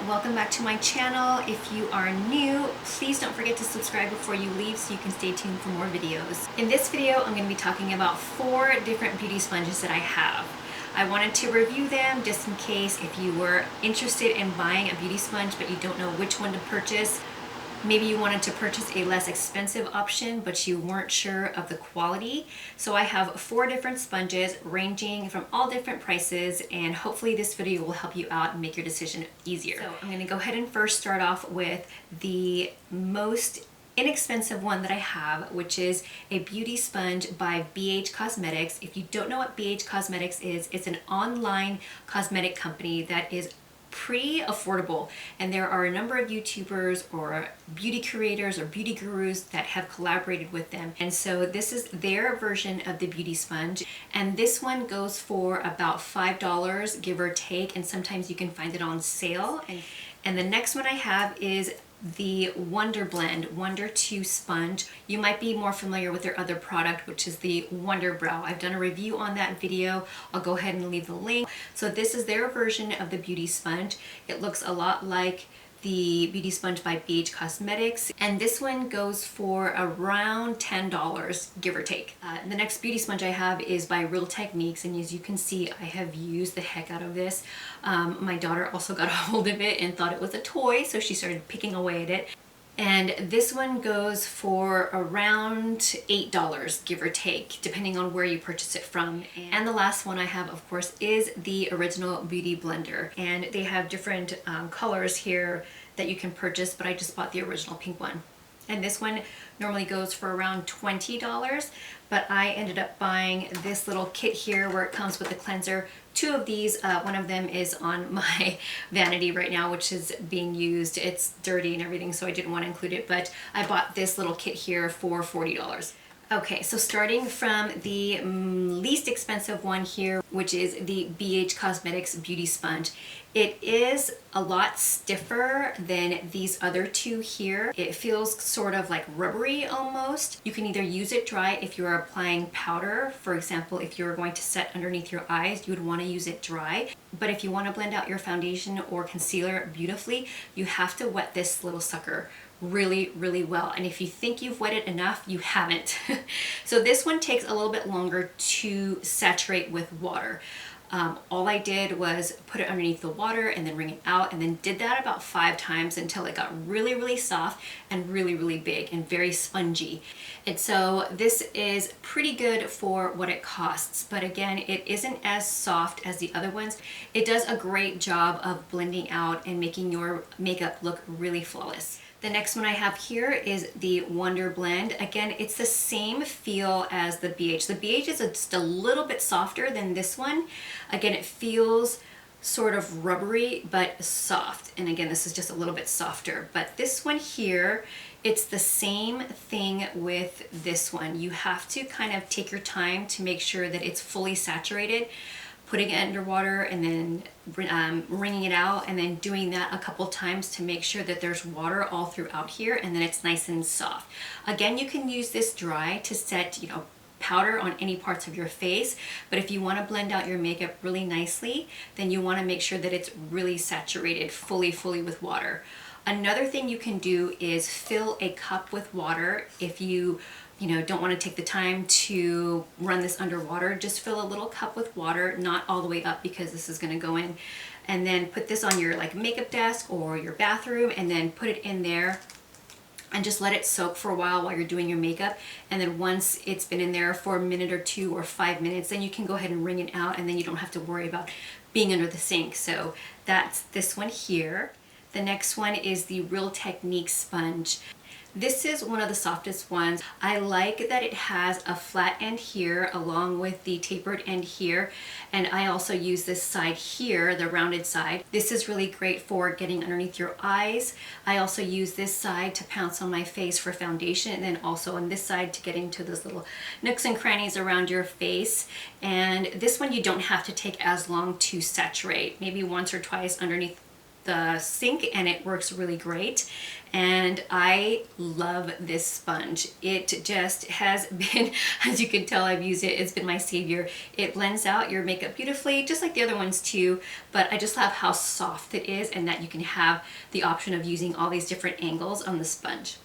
welcome back to my channel. If you are new, please don't forget to subscribe before you leave so you can stay tuned for more videos. In this video, I'm going to be talking about 4 different beauty sponges that I have. I wanted to review them just in case if you were interested in buying a beauty sponge but you don't know which one to purchase. Maybe you wanted to purchase a less expensive option, but you weren't sure of the quality. So I have 4 different sponges ranging from all different prices, and hopefully this video will help you out and make your decision easier. So I'm gonna go ahead and first start off with the most inexpensive one that I have, which is a beauty sponge by BH Cosmetics. If you don't know what BH Cosmetics is, it's an online cosmetic company that is pretty affordable, and there are a number of YouTubers or beauty creators or beauty gurus that have collaborated with them, and so this is their version of the beauty sponge, and this one goes for about $5 give or take, and sometimes you can find it on sale. And the next one I have is the Wunderblend WUNDER2 sponge. You might be more familiar with their other product, which is the Wonder Brow. I've done a review on that video. I'll go ahead and leave the link. So this is their version of the beauty sponge. It looks a lot like the beauty sponge by BH Cosmetics, and this one goes for around $10 give or take. The next beauty sponge I have is by Real Techniques, and as you can see, I have used the heck out of this. My daughter also got a hold of it and thought it was a toy, so she started picking away at it. And this one goes for around $8 give or take, depending on where you purchase it from. And the last one I have, of course, is the original Beauty Blender, and they have different colors here that you can purchase, but I just bought the original pink one. And this one normally goes for around $20, but I ended up buying this little kit here where it comes with a cleanser. 2 of these, one of them is on my vanity right now, which is being used. It's dirty and everything, so I didn't want to include it, but I bought this little kit here for $40. Okay, so starting from the least expensive one here, which is the BH Cosmetics Beauty Sponge. It is a lot stiffer than these other 2 here. It feels sort of like rubbery almost. You can either use it dry if you're applying powder. For example, if you're going to set underneath your eyes, you would want to use it dry. But if you want to blend out your foundation or concealer beautifully, you have to wet this little sucker really well, and if you think you've wetted enough, you haven't. So this one takes a little bit longer to saturate with water. All I did was put it underneath the water and then wring it out, and then did that about 5 times until it got really soft and really big and very spongy. And so this is pretty good for what it costs, but again, it isn't as soft as the other ones. It does a great job of blending out and making your makeup look really flawless. The next one I have here is the Wunderblend. Again, it's the same feel as the BH. The BH is just a little bit softer than this one. Again, it feels sort of rubbery but soft. And again, this is just a little bit softer. But this one here, it's the same thing with this one. You have to kind of take your time to make sure that it's fully saturated, putting it underwater and then wringing it out, and then doing that a couple times to make sure that there's water all throughout here, and then it's nice and soft. Again, you can use this dry to set, powder on any parts of your face, but if you want to blend out your makeup really nicely, then you want to make sure that it's really saturated fully with water. Another thing you can do is fill a cup with water. If you don't want to take the time to run this underwater, just fill a little cup with water, not all the way up because this is going to go in, and then put this on your makeup desk or your bathroom, and then put it in there and just let it soak for a while you're doing your makeup. And then once it's been in there for a minute or 2 or 5 minutes, then you can go ahead and wring it out, and then you don't have to worry about being under the sink. So that's this one here. The next one is the Real Techniques sponge. This is one of the softest ones. I like that it has a flat end here along with the tapered end here, and I also use this side here, the rounded side. This is really great for getting underneath your eyes. I also use this side to pounce on my face for foundation, and then also on this side to get into those little nooks and crannies around your face. And this one you don't have to take as long to saturate, maybe once or twice underneath the sink and it works really great. And I love this sponge. It just has been, as you can tell, I've used it. It's been my savior. It blends out your makeup beautifully, just like the other ones too. But I just love how soft it is and that you can have the option of using all these different angles on the sponge.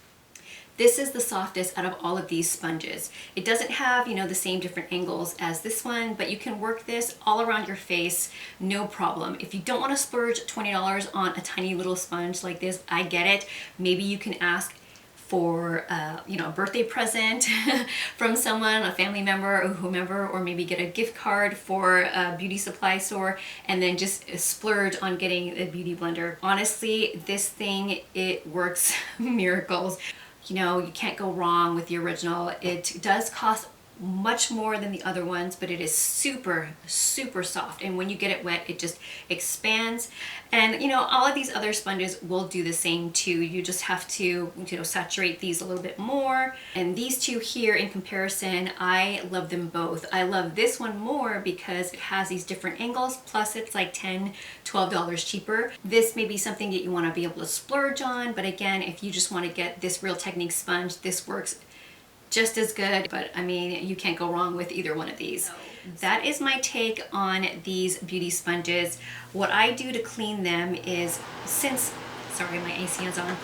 This is the softest out of all of these sponges. It doesn't have, you know, the same different angles as this one, but you can work this all around your face, no problem. If you don't want to splurge $20 on a tiny little sponge like this, I get it. Maybe you can ask for you know, a birthday present from someone, a family member or whomever, or maybe get a gift card for a beauty supply store and then just splurge on getting a beauty blender. Honestly, this thing, it works miracles. You know, you can't go wrong with the original. It does cost much more than the other ones, but it is super, super soft. And when you get it wet, it just expands. And, you know, all of these other sponges will do the same too. You just have to, you know, saturate these a little bit more. And these two here in comparison, I love them both. I love this one more because it has these different angles, plus it's like $10, $12 cheaper. This may be something that you want to be able to splurge on, but again, if you just want to get this Real Technique sponge, this works just as good. But I mean, you can't go wrong with either one of these. That is my take on these beauty sponges. What I do to clean them is, sorry, my AC is on.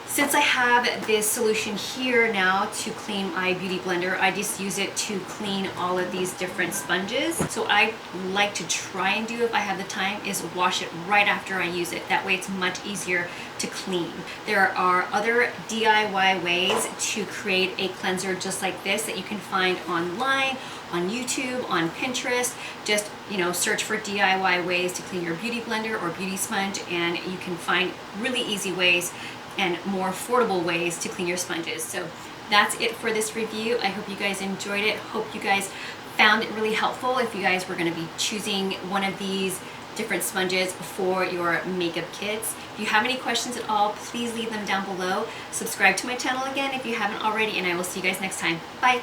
Since I have this solution here now to clean my beauty blender, I just use it to clean all of these different sponges. So I like to try and do, if I have the time, is wash it right after I use it. That way it's much easier to clean. There are other DIY ways to create a cleanser just like this that you can find online, on YouTube, on Pinterest. Just, you know, search for DIY ways to clean your beauty blender or beauty sponge, and you can find really easy ways and more affordable ways to clean your sponges. So that's it for this review. I hope you guys enjoyed it. Hope you guys found it really helpful if you guys were going to be choosing one of these different sponges for your makeup kits. If you have any questions at all, please leave them down below. Subscribe to my channel again if you haven't already, and I will see you guys next time. Bye.